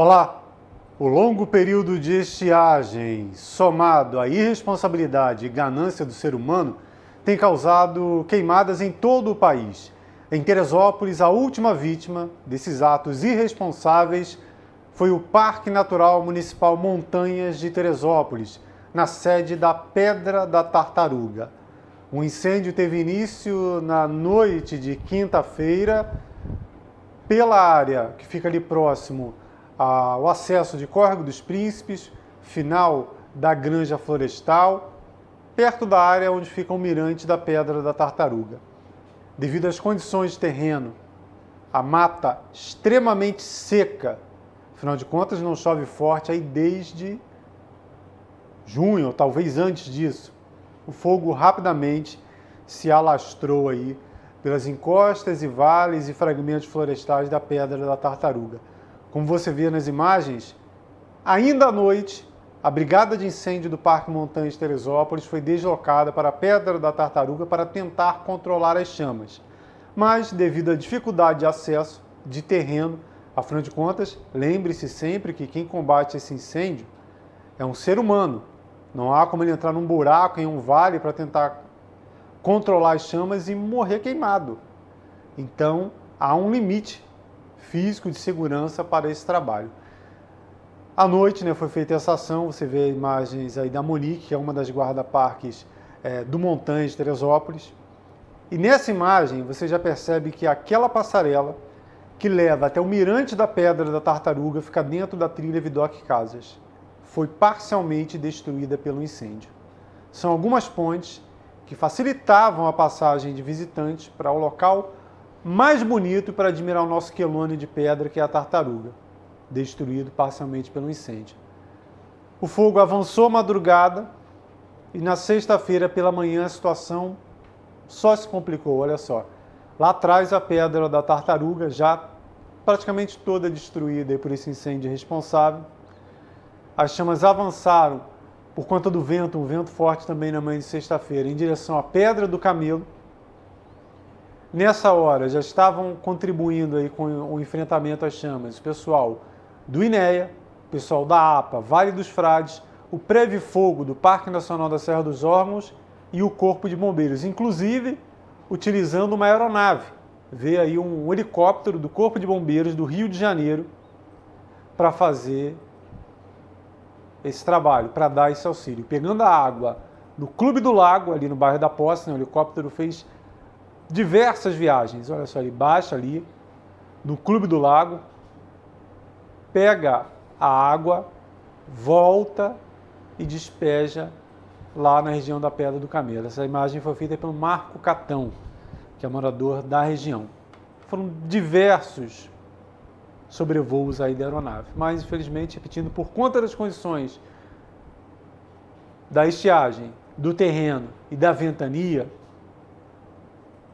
Olá! O longo período de estiagem, somado à irresponsabilidade e ganância do ser humano, tem causado queimadas em todo o país. Em Teresópolis, a última vítima desses atos irresponsáveis foi o Parque Natural Municipal Montanhas de Teresópolis, na sede da Pedra da Tartaruga. O incêndio teve início na noite de quinta-feira, pela área que fica ali próximo ao acesso de Córrego dos Príncipes, final da Granja Florestal, perto da área onde fica o mirante da Pedra da Tartaruga. Devido às condições de terreno, a mata extremamente seca, afinal de contas não chove forte aí desde junho, ou talvez antes disso, o fogo rapidamente se alastrou aí pelas encostas e vales e fragmentos florestais da Pedra da Tartaruga. Como você vê nas imagens, ainda à noite, a Brigada de Incêndio do Parque Montanhas de Teresópolis foi deslocada para a Pedra da Tartaruga para tentar controlar as chamas. Mas, devido à dificuldade de acesso, de terreno, afinal de contas, lembre-se sempre que quem combate esse incêndio é um ser humano. Não há como ele entrar num buraco, em um vale, para tentar controlar as chamas e morrer queimado. Então, há um limite físico de segurança para esse trabalho. À noite, foi feita essa ação, você vê imagens aí da Monique, que é uma das guarda-parques do Montanhas de Teresópolis. E nessa imagem, você já percebe que aquela passarela que leva até o mirante da Pedra da Tartaruga fica dentro da trilha Vidocq Casas. Foi parcialmente destruída pelo incêndio. São algumas pontes que facilitavam a passagem de visitantes para o local mais bonito para admirar o nosso quelônio de pedra, que é a Tartaruga, destruído parcialmente pelo incêndio. O fogo avançou à madrugada e na sexta-feira pela manhã a situação só se complicou, olha só. Lá atrás a Pedra da Tartaruga já praticamente toda destruída por esse incêndio responsável. As chamas avançaram por conta do vento, um vento forte também na manhã de sexta-feira, em direção à Pedra do Camelo. Nessa hora já estavam contribuindo aí com o enfrentamento às chamas o pessoal do INEA, o pessoal da APA, Vale dos Frades, o Preve Fogo do Parque Nacional da Serra dos Órgãos e o Corpo de Bombeiros, inclusive utilizando uma aeronave. Vê aí um helicóptero do Corpo de Bombeiros do Rio de Janeiro para fazer esse trabalho, para dar esse auxílio. Pegando a água do Clube do Lago, ali no bairro da Posse, o helicóptero fez diversas viagens. Olha só, ele baixa ali no Clube do Lago, pega a água, volta e despeja lá na região da Pedra do Camelo. Essa imagem foi feita pelo Marco Catão, que é morador da região. Foram diversos sobrevoos aí da aeronave, mas infelizmente, repetindo, por conta das condições da estiagem, do terreno e da ventania,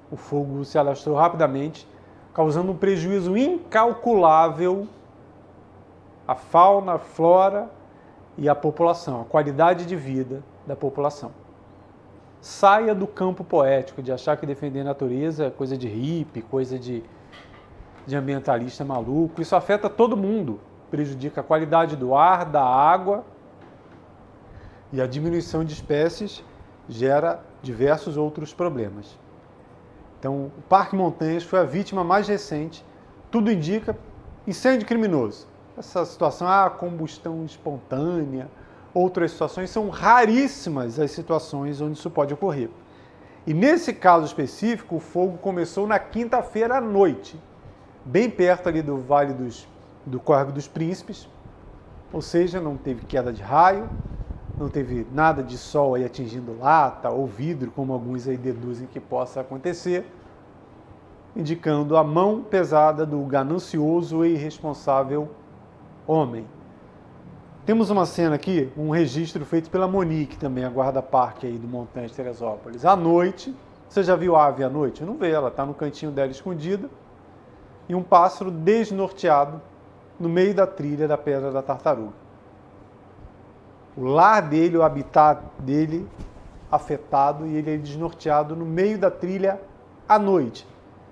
o fogo se alastrou rapidamente, causando um prejuízo incalculável à fauna, à flora e à população, à qualidade de vida da população. Saia do campo poético de achar que defender a natureza é coisa de hippie, coisa de ambientalista maluco. Isso afeta todo mundo, prejudica a qualidade do ar, da água, e a diminuição de espécies gera diversos outros problemas. Então, o Parque Montanhas foi a vítima mais recente, tudo indica incêndio criminoso. Essa situação, combustão espontânea, outras situações, são raríssimas as situações onde isso pode ocorrer. E nesse caso específico, o fogo começou na quinta-feira à noite, bem perto ali do Vale do Córrego dos Príncipes, ou seja, não teve queda de raio, não teve nada de sol aí atingindo lata ou vidro, como alguns aí deduzem que possa acontecer, indicando a mão pesada do ganancioso e irresponsável homem. Temos uma cena aqui, um registro feito pela Monique também, a guarda-parque aí do Montanhas de Teresópolis. À noite, você já viu a ave à noite? Não vê, ela está no cantinho dela escondida, e um pássaro desnorteado no meio da trilha da Pedra da Tartaruga. O lar dele, o habitat dele afetado, e ele é desnorteado no meio da trilha à noite.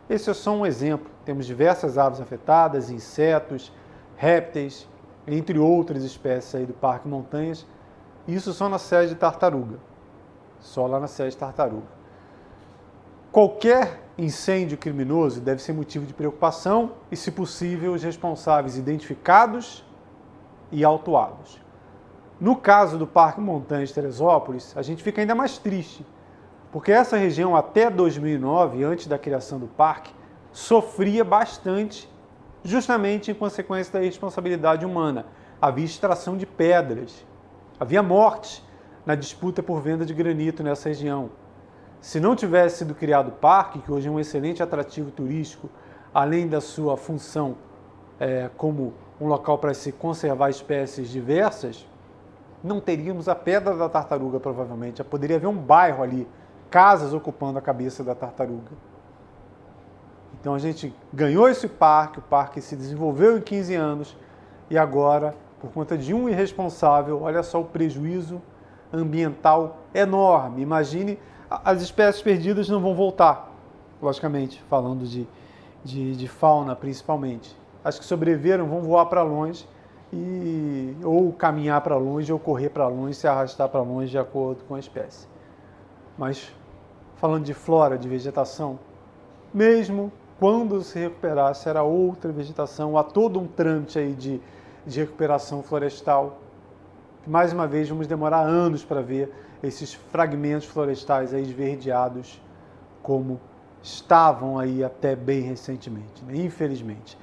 Esse é só um exemplo. Temos diversas aves afetadas, insetos, répteis, entre outras espécies aí do Parque Montanhas, isso só na sede de Tartaruga, só lá na sede de Tartaruga. Qualquer incêndio criminoso deve ser motivo de preocupação e, se possível, os responsáveis identificados e autuados. No caso do Parque Montanhas de Teresópolis, a gente fica ainda mais triste, porque essa região até 2009, antes da criação do parque, sofria bastante justamente em consequência da irresponsabilidade humana. Havia extração de pedras, havia mortes na disputa por venda de granito nessa região. Se não tivesse sido criado o parque, que hoje é um excelente atrativo turístico, além da sua função como um local para se conservar espécies diversas, não teríamos a Pedra da Tartaruga, provavelmente. Já poderia haver um bairro ali, casas ocupando a cabeça da tartaruga. Então a gente ganhou esse parque, o parque se desenvolveu em 15 anos e agora, por conta de um irresponsável, olha só o prejuízo ambiental enorme. Imagine, as espécies perdidas não vão voltar, logicamente, falando de fauna principalmente. As que sobreviveram vão voar para longe, ou caminhar para longe, ou correr para longe, se arrastar para longe de acordo com a espécie. Mas, falando de flora, de vegetação, mesmo quando se recuperasse, era outra vegetação, há todo um trâmite aí de recuperação florestal. Mais uma vez, vamos demorar anos para ver esses fragmentos florestais aí esverdeados, como estavam aí até bem recentemente, né? Infelizmente.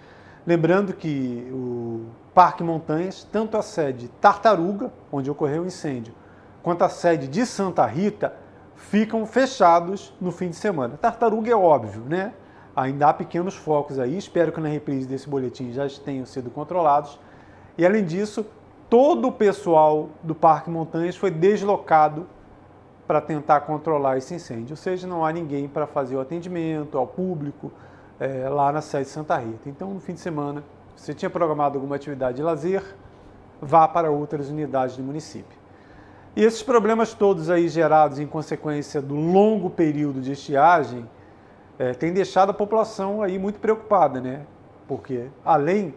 Lembrando que o Parque Montanhas, tanto a sede Tartaruga, onde ocorreu o incêndio, quanto a sede de Santa Rita, ficam fechados no fim de semana. Tartaruga é óbvio, né? Ainda há pequenos focos aí, espero que na reprise desse boletim já tenham sido controlados. E além disso, todo o pessoal do Parque Montanhas foi deslocado para tentar controlar esse incêndio. Ou seja, não há ninguém para fazer o atendimento ao público lá na sede Santa Rita. Então, no fim de semana, se você tinha programado alguma atividade de lazer, vá para outras unidades do município. E esses problemas todos aí gerados em consequência do longo período de estiagem têm deixado a população aí muito preocupada, né? Porque além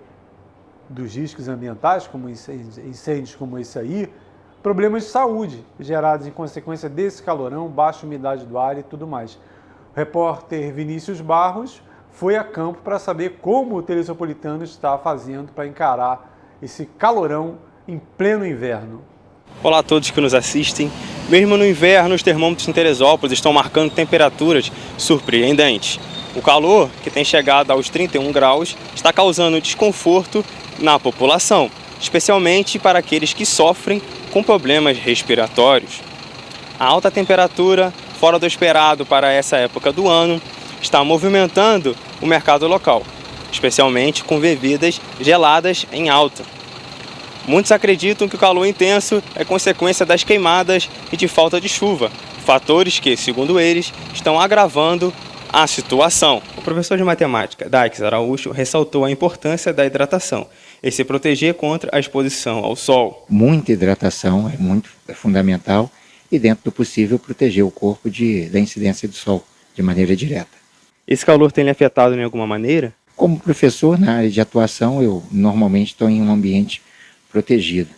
dos riscos ambientais, como incêndios como esse aí, problemas de saúde gerados em consequência desse calorão, baixa umidade do ar e tudo mais. O repórter Vinícius Barros foi a campo para saber como o Teresopolitano está fazendo para encarar esse calorão em pleno inverno. Olá a todos que nos assistem. Mesmo no inverno, os termômetros em Teresópolis estão marcando temperaturas surpreendentes. O calor, que tem chegado aos 31 graus, está causando desconforto na população, especialmente para aqueles que sofrem com problemas respiratórios. A alta temperatura, fora do esperado para essa época do ano, está movimentando o mercado local, especialmente com bebidas geladas em alta. Muitos acreditam que o calor intenso é consequência das queimadas e de falta de chuva, fatores que, segundo eles, estão agravando a situação. O professor de matemática, Daix Araújo, ressaltou a importância da hidratação e se proteger contra a exposição ao sol. Muita hidratação é fundamental e, dentro do possível, proteger o corpo da incidência do sol de maneira direta. Esse calor tem lhe afetado em alguma maneira? Como professor, na área de atuação, eu normalmente estou em um ambiente protegido.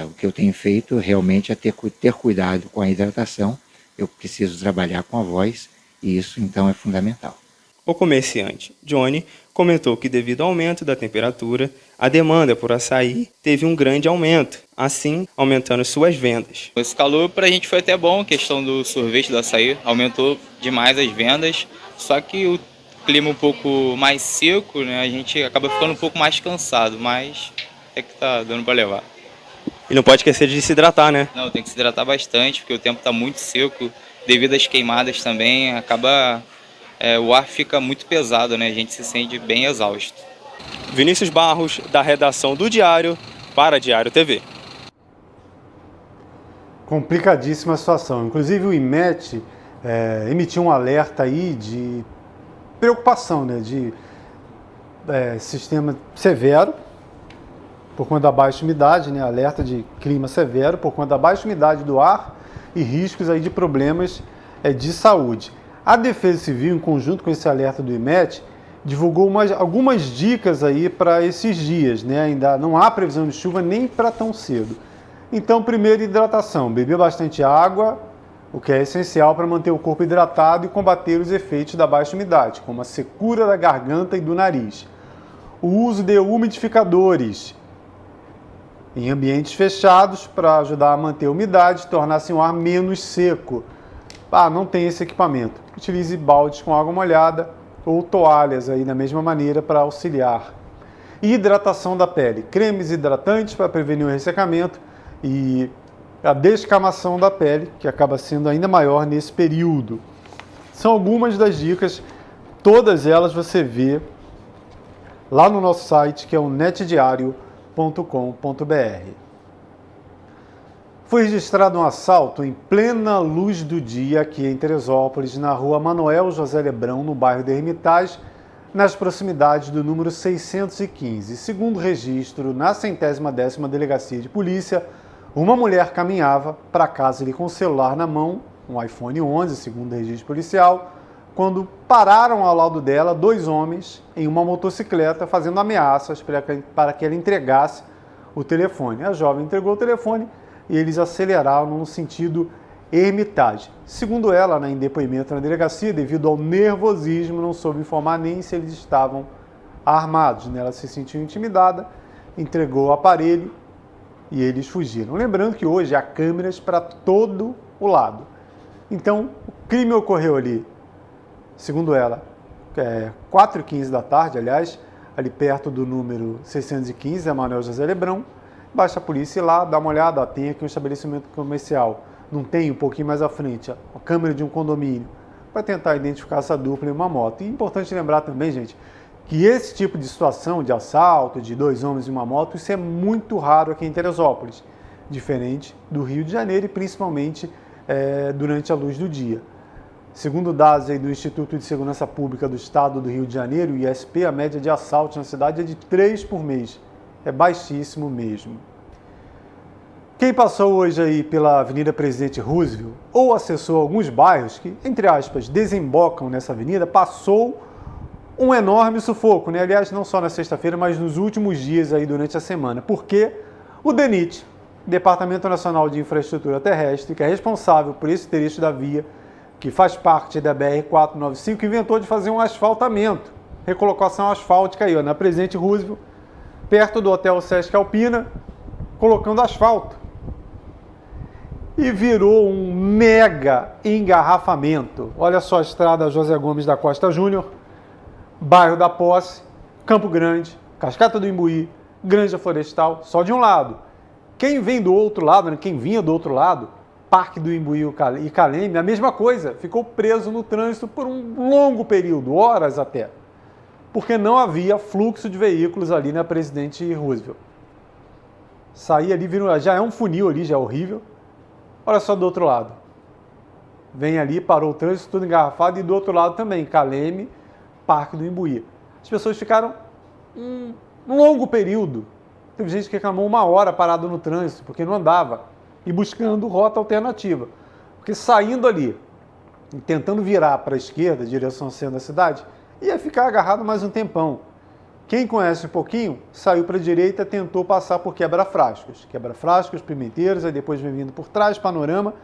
O que eu tenho feito realmente é ter cuidado com a hidratação. Eu preciso trabalhar com a voz e isso então é fundamental. O comerciante Johnny comentou que, devido ao aumento da temperatura, a demanda por açaí teve um grande aumento, assim aumentando suas vendas. Esse calor para a gente foi até bom, a questão do sorvete do açaí aumentou demais as vendas, só que o clima um pouco mais seco, né, a gente acaba ficando um pouco mais cansado, mas é que tá dando para levar. E não pode esquecer de se hidratar, né? Não, tem que se hidratar bastante, porque o tempo está muito seco, devido às queimadas também, o ar fica muito pesado, né? A gente se sente bem exausto. Vinícius Barros, da redação do Diário, para Diário TV. Complicadíssima situação. Inclusive o IMET emitiu um alerta aí de preocupação, né? De sistema severo, por conta da baixa umidade, né? Alerta de clima severo por conta da baixa umidade do ar e riscos aí de problemas de saúde. A Defesa Civil, em conjunto com esse alerta do IMET, divulgou algumas dicas aí para esses dias, né? Ainda não há previsão de chuva nem para tão cedo. Então, primeiro, hidratação. Beber bastante água, o que é essencial para manter o corpo hidratado e combater os efeitos da baixa umidade, como a secura da garganta e do nariz. O uso de umidificadores em ambientes fechados para ajudar a manter a umidade e tornar-se um ar menos seco. Não tem esse equipamento. Utilize baldes com água molhada ou toalhas aí da mesma maneira para auxiliar. E hidratação da pele. Cremes hidratantes para prevenir o ressecamento e a descamação da pele, que acaba sendo ainda maior nesse período. São algumas das dicas, todas elas você vê lá no nosso site, que é o netdiario.com.br. Foi registrado um assalto em plena luz do dia aqui em Teresópolis, na rua Manuel José Lebrão, no bairro da Hermitage, nas proximidades do número 615. Segundo registro, na 110ª Delegacia de Polícia, uma mulher caminhava para casa ali com o celular na mão, um iPhone 11, segundo o registro policial, quando pararam ao lado dela 2 homens em uma motocicleta fazendo ameaças para que ela entregasse o telefone. A jovem entregou o telefone e eles aceleraram no sentido Hermitage. Segundo ela, em depoimento na delegacia, devido ao nervosismo, não soube informar nem se eles estavam armados. Ela se sentiu intimidada, entregou o aparelho e eles fugiram. Lembrando que hoje há câmeras para todo o lado. Então, o crime ocorreu ali, segundo ela, 4h15 da tarde, aliás, ali perto do número 615, Manuel José Lebrão. Basta a polícia ir lá, dar uma olhada, tem aqui um estabelecimento comercial, não tem um pouquinho mais à frente, a câmera de um condomínio, para tentar identificar essa dupla em uma moto. E é importante lembrar também, gente, que esse tipo de situação de assalto, de 2 homens em uma moto, isso é muito raro aqui em Teresópolis, diferente do Rio de Janeiro e principalmente durante a luz do dia. Segundo dados aí do Instituto de Segurança Pública do Estado do Rio de Janeiro, o ISP, a média de assaltos na cidade é de 3 por mês. É baixíssimo mesmo. Quem passou hoje aí pela Avenida Presidente Roosevelt ou acessou alguns bairros que, entre aspas, desembocam nessa avenida, passou um enorme sufoco, né? Aliás, não só na sexta-feira, mas nos últimos dias aí durante a semana, porque o DENIT, Departamento Nacional de Infraestrutura Terrestre, que é responsável por esse trecho da via, que faz parte da BR-495, inventou de fazer um asfaltamento, recolocação asfáltica aí, na Presidente Roosevelt, perto do Hotel Sesc Alpina, colocando asfalto. E virou um mega engarrafamento. Olha só a estrada José Gomes da Costa Júnior, bairro da Posse, Campo Grande, Cascata do Imbuí, Granja Florestal, só de um lado. Quem vem do outro lado, né, quem vinha do outro lado, Parque do Imbuí e Caleme, a mesma coisa, ficou preso no trânsito por um longo período, horas até, porque não havia fluxo de veículos ali na Presidente Roosevelt. Sair ali, já é um funil ali, já é horrível. Olha só do outro lado. Vem ali, parou o trânsito, tudo engarrafado, e do outro lado também, Caleme, Parque do Imbuí. As pessoas ficaram um longo período. Teve gente que reclamou 1 hora parado no trânsito, porque não andava, e buscando rota alternativa. Porque saindo ali, e tentando virar para a esquerda, direção ao centro da cidade, ia ficar agarrado mais um tempão. Quem conhece um pouquinho, saiu para a direita, tentou passar por quebra-frascos. Quebra-frascos, Pimenteiros, aí depois vem vindo por trás, Panorama.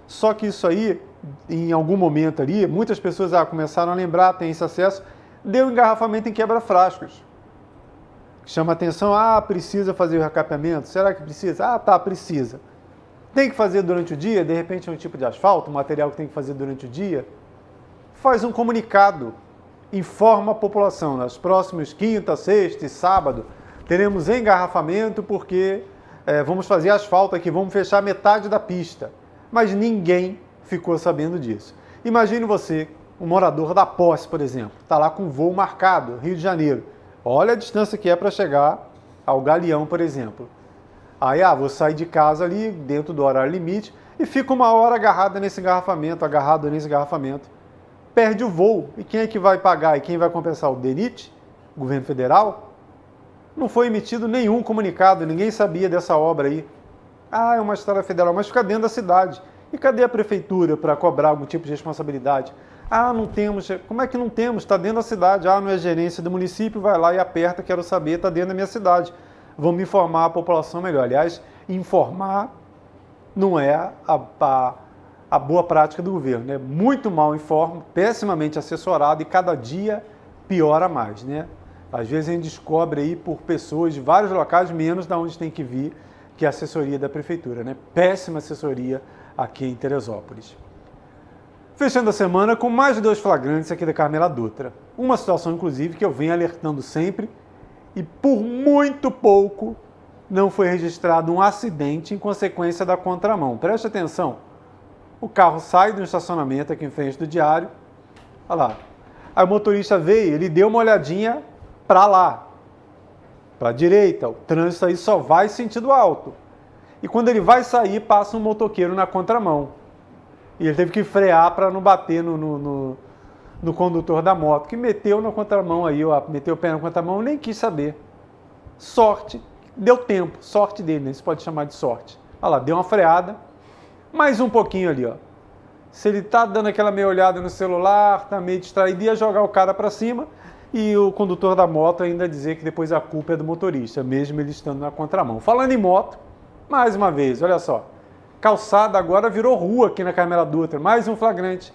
Só que isso aí, em algum momento ali, muitas pessoas começaram a lembrar, tem esse acesso, deu engarrafamento em quebra-frascos. Chama atenção, precisa fazer o recapeamento? Será que precisa? Precisa. Tem que fazer durante o dia? De repente é um tipo de asfalto, um material que tem que fazer durante o dia? Faz um comunicado. Informa a população, nas próximas quinta, sexta e sábado, teremos engarrafamento porque vamos fazer asfalto aqui, vamos fechar metade da pista. Mas ninguém ficou sabendo disso. Imagine você, um morador da Posse, por exemplo, está lá com voo marcado, Rio de Janeiro. Olha a distância que é para chegar ao Galeão, por exemplo. Aí, vou sair de casa ali, dentro do horário limite, e fico 1 hora agarrado nesse engarrafamento. Perde o voo. E quem é que vai pagar? E quem vai compensar? O DENIT? O governo federal? Não foi emitido nenhum comunicado, ninguém sabia dessa obra aí. É uma estrada federal, mas fica dentro da cidade. E cadê a prefeitura para cobrar algum tipo de responsabilidade? Ah, não temos. Como é que não temos? Está dentro da cidade. Ah, não é gerência do município, vai lá e aperta, quero saber, está dentro da minha cidade. Vamos informar a população melhor. Aliás, informar não é a boa prática do governo, né? Muito mal informa, pessimamente assessorado e cada dia piora mais, né? Às vezes a gente descobre aí por pessoas de vários locais, menos da onde tem que vir, que é a assessoria da prefeitura, né? Péssima assessoria aqui em Teresópolis. Fechando a semana com mais 2 flagrantes aqui da Carmela Dutra. Uma situação, inclusive, que eu venho alertando sempre e por muito pouco não foi registrado um acidente em consequência da contramão. Preste atenção. O carro sai do estacionamento aqui em frente do Diário. Olha lá. Aí o motorista veio, ele deu uma olhadinha para lá, para a direita. O trânsito aí só vai sentido alto. E quando ele vai sair, passa um motoqueiro na contramão. E ele teve que frear para não bater no condutor da moto, que meteu na contramão aí, ó, meteu o pé na contramão, nem quis saber. Sorte, deu tempo, sorte dele, né? Isso pode chamar de sorte. Olha lá, deu uma freada, mais um pouquinho ali, ó. Se ele tá dando aquela meia olhada no celular, tá meio distraído, ia jogar o cara para cima e o condutor da moto ainda dizer que depois a culpa é do motorista, mesmo ele estando na contramão. Falando em moto, mais uma vez, olha só. Calçada agora virou rua aqui na Carmela Dutra, mais um flagrante.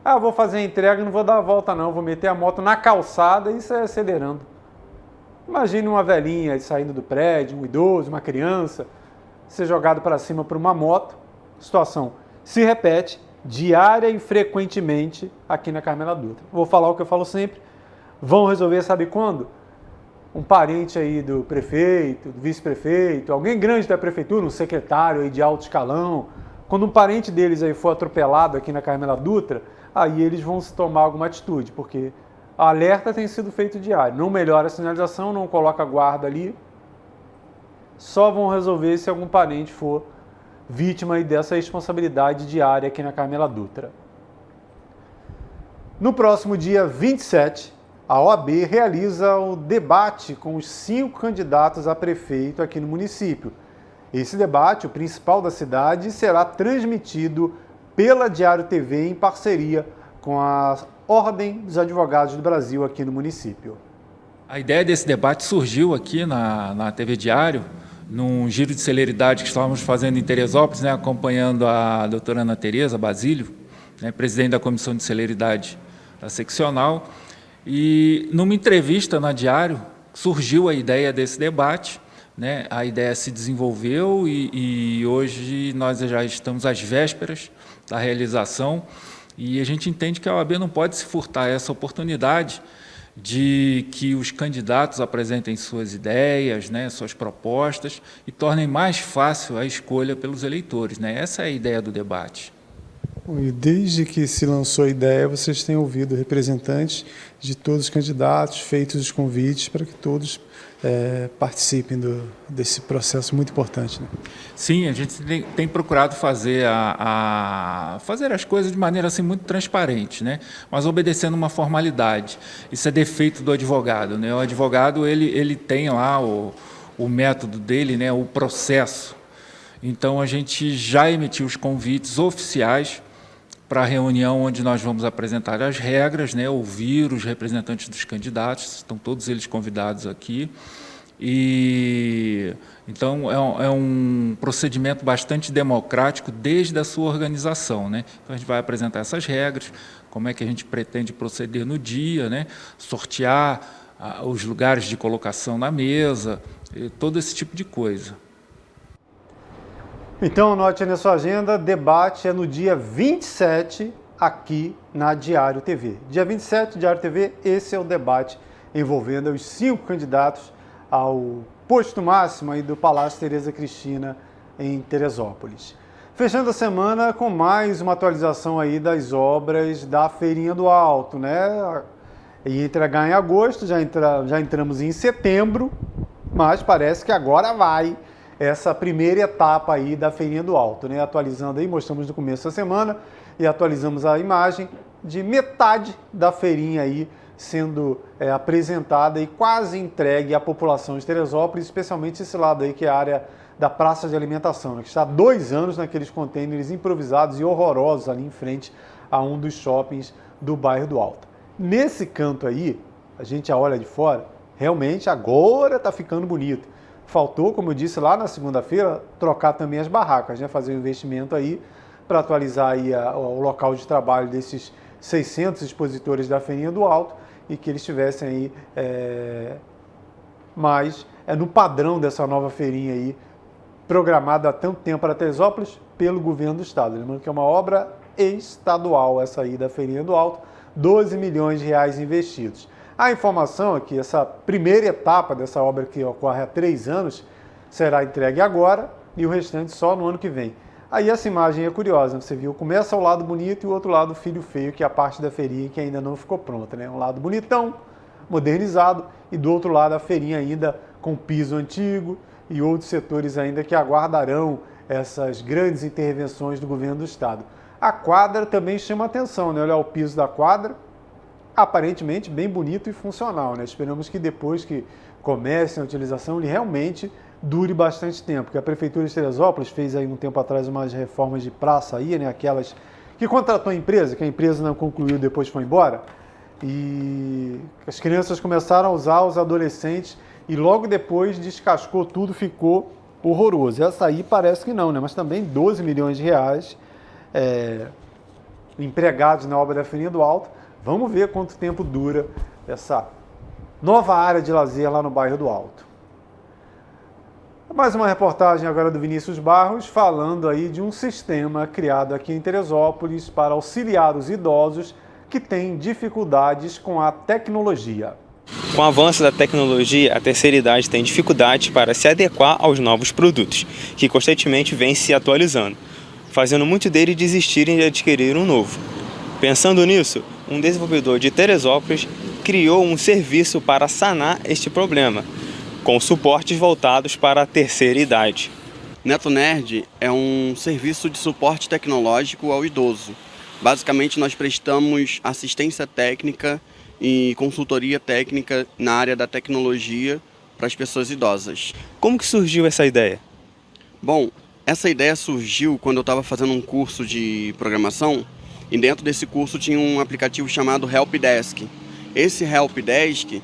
Ah, vou fazer a entrega, não vou dar a volta não, vou meter a moto na calçada e sair acelerando. Imagine uma velhinha saindo do prédio, um idoso, uma criança, ser jogado para cima por uma moto. Situação se repete diária e frequentemente aqui na Carmela Dutra. Vou falar o que eu falo sempre, vão resolver, sabe quando? Um parente aí do prefeito, do vice-prefeito, alguém grande da prefeitura, um secretário aí de alto escalão, quando um parente deles aí for atropelado aqui na Carmela Dutra, aí eles vão se tomar alguma atitude, porque a alerta tem sido feito diário, não melhora a sinalização, não coloca guarda ali, só vão resolver se algum parente for vítima aí dessa responsabilidade diária aqui na Carmela Dutra. No próximo dia 27, a OAB realiza o debate com os 5 candidatos a prefeito aqui no município. Esse debate, o principal da cidade, será transmitido pela Diário TV em parceria com a Ordem dos Advogados do Brasil aqui no município. A ideia desse debate surgiu aqui na TV Diário, num giro de celeridade que estávamos fazendo em Teresópolis, né, acompanhando a doutora Ana Tereza Basílio, né, presidente da Comissão de Celeridade da Seccional. E numa entrevista na Diário surgiu a ideia desse debate, né? A ideia se desenvolveu e hoje nós já estamos às vésperas da realização e a gente entende que a OAB não pode se furtar essa oportunidade de que os candidatos apresentem suas ideias, né, suas propostas e tornem mais fácil a escolha pelos eleitores, né? Essa é a ideia do debate. E desde que se lançou a ideia, vocês têm ouvido representantes de todos os candidatos, feitos os convites para que todos participem desse processo muito importante, né? Sim, a gente tem procurado fazer fazer as coisas de maneira assim muito transparente, né? Mas obedecendo uma formalidade. Isso é defeito do advogado, né? O advogado ele tem lá o método dele, né? O processo. Então a gente já emitiu os convites oficiais para a reunião onde nós vamos apresentar as regras, né, ouvir os representantes dos candidatos, estão todos eles convidados aqui. E então é um procedimento bastante democrático desde a sua organização, né? Então a gente vai apresentar essas regras, como é que a gente pretende proceder no dia, né? Sortear os lugares de colocação na mesa, todo esse tipo de coisa. Então, anote aí na sua agenda, debate é no dia 27, aqui na Diário TV. Dia 27, Diário TV, esse é o debate envolvendo os 5 candidatos ao posto máximo aí do Palácio Tereza Cristina, em Teresópolis. Fechando a semana com mais uma atualização aí das obras da Feirinha do Alto, né? Ia entregar em agosto, já entramos em setembro, mas parece que agora vai essa primeira etapa aí da Feirinha do Alto, né? Atualizando aí, mostramos no começo da semana e atualizamos a imagem de metade da feirinha aí sendo apresentada e quase entregue à população de Teresópolis, especialmente esse lado aí que é a área da praça de alimentação, né, que está há 2 anos naqueles contêineres improvisados e horrorosos ali em frente a um dos shoppings do bairro do Alto. Nesse canto aí, a gente já olha de fora, realmente agora está ficando bonito. Faltou, como eu disse lá na segunda-feira, trocar também as barracas, né, fazer um investimento aí para atualizar aí o local de trabalho desses 600 expositores da Feirinha do Alto e que eles estivessem aí mais no padrão dessa nova feirinha aí, programada há tanto tempo para Teresópolis pelo governo do estado. Lembrando que é uma obra estadual essa aí da Feirinha do Alto, 12 milhões de reais investidos. A informação é que essa primeira etapa dessa obra que ocorre há 3 anos será entregue agora e o restante só no ano que vem. Aí essa imagem é curiosa, você viu, começa o lado bonito e o outro lado filho feio, que é a parte da feirinha que ainda não ficou pronta, né? Um lado bonitão, modernizado, e do outro lado a feirinha ainda com piso antigo e outros setores ainda que aguardarão essas grandes intervenções do governo do estado. A quadra também chama atenção, né? Olha o piso da quadra, aparentemente bem bonito e funcional, né? Esperamos que depois que comece a utilização ele realmente dure bastante tempo, porque a Prefeitura de Teresópolis fez aí um tempo atrás umas reformas de praça aí, né? Aquelas que contratou a empresa, que a empresa não concluiu, depois foi embora, e as crianças começaram a usar, os adolescentes, e logo depois descascou tudo, ficou horroroso. Essa aí parece que não, né? Mas também 12 milhões de reais empregados na obra da Feirinha do Alto. Vamos ver quanto tempo dura essa nova área de lazer lá no bairro do Alto. Mais uma reportagem agora do Vinícius Barros, falando aí de um sistema criado aqui em Teresópolis para auxiliar os idosos que têm dificuldades com a tecnologia. Com o avanço da tecnologia, a terceira idade tem dificuldades para se adequar aos novos produtos, que constantemente vêm se atualizando, fazendo muitos deles desistirem de adquirir um novo. Pensando nisso, um desenvolvedor de Teresópolis criou um serviço para sanar este problema, com suportes voltados para a terceira idade. NetoNerd é um serviço de suporte tecnológico ao idoso. Basicamente, nós prestamos assistência técnica e consultoria técnica na área da tecnologia para as pessoas idosas. Como que surgiu essa ideia? Bom, essa ideia surgiu quando eu estava fazendo um curso de programação e dentro desse curso tinha um aplicativo chamado Helpdesk. Esse Helpdesk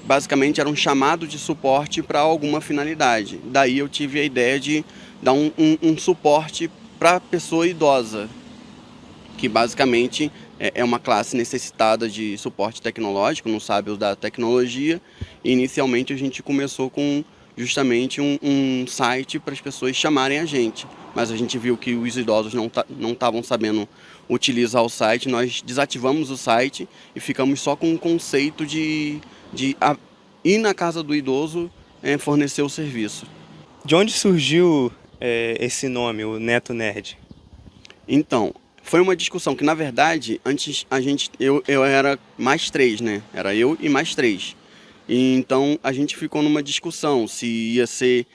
basicamente era um chamado de suporte para alguma finalidade. Daí eu tive a ideia de dar um suporte para a pessoa idosa, que basicamente é uma classe necessitada de suporte tecnológico, não sabe usar tecnologia. E inicialmente a gente começou com justamente um site para as pessoas chamarem a gente. Mas a gente viu que os idosos não estavam sabendo utilizar o site, nós desativamos o site e ficamos só com o conceito de ir na casa do idoso fornecer o serviço. De onde surgiu esse nome, o NetoNerd? Então, foi uma discussão que, na verdade, antes eu era mais 3, né? Era eu e mais 3. E, então, a gente ficou numa discussão se ia ser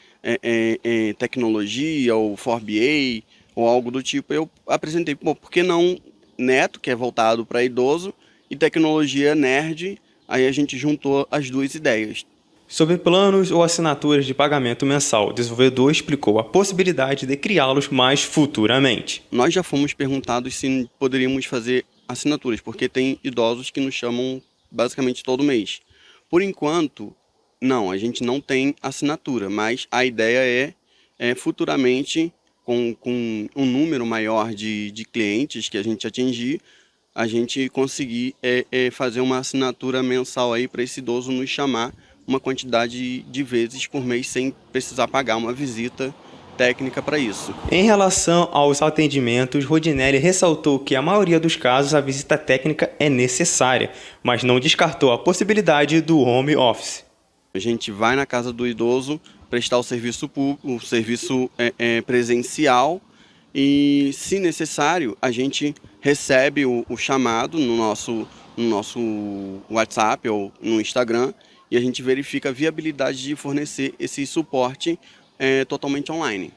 tecnologia ou 4BA ou algo do tipo. Eu apresentei, por que não Neto, que é voltado para idoso, e tecnologia nerd, aí a gente juntou as duas ideias. Sobre planos ou assinaturas de pagamento mensal, o desenvolvedor explicou a possibilidade de criá-los mais futuramente. Nós já fomos perguntados se poderíamos fazer assinaturas, porque tem idosos que nos chamam basicamente todo mês. Por enquanto, não, a gente não tem assinatura, mas a ideia é futuramente, com um número maior de clientes que a gente atingir, a gente conseguir fazer uma assinatura mensal aí para esse idoso nos chamar uma quantidade de vezes por mês sem precisar pagar uma visita técnica para isso. Em relação aos atendimentos, Rodinelli ressaltou que a maioria dos casos a visita técnica é necessária, mas não descartou a possibilidade do home office. A gente vai na casa do idoso prestar o serviço público, o serviço presencial, e, se necessário, a gente recebe o chamado no nosso WhatsApp ou no Instagram, e a gente verifica a viabilidade de fornecer esse suporte totalmente online.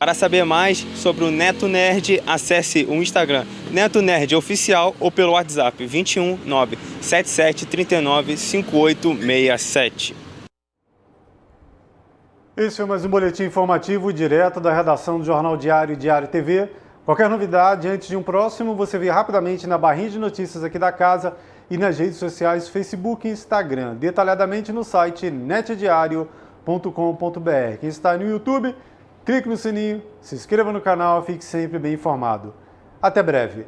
Para saber mais sobre o Neto Nerd, acesse o Instagram Neto Nerd Oficial ou pelo WhatsApp 21 977 39 5867. Esse foi mais um boletim informativo direto da redação do Jornal Diário e Diário TV. Qualquer novidade antes de um próximo, você vê rapidamente na barrinha de notícias aqui da casa e nas redes sociais Facebook e Instagram, detalhadamente no site netdiario.com.br. Quem está no YouTube, clique no sininho, se inscreva no canal e fique sempre bem informado. Até breve!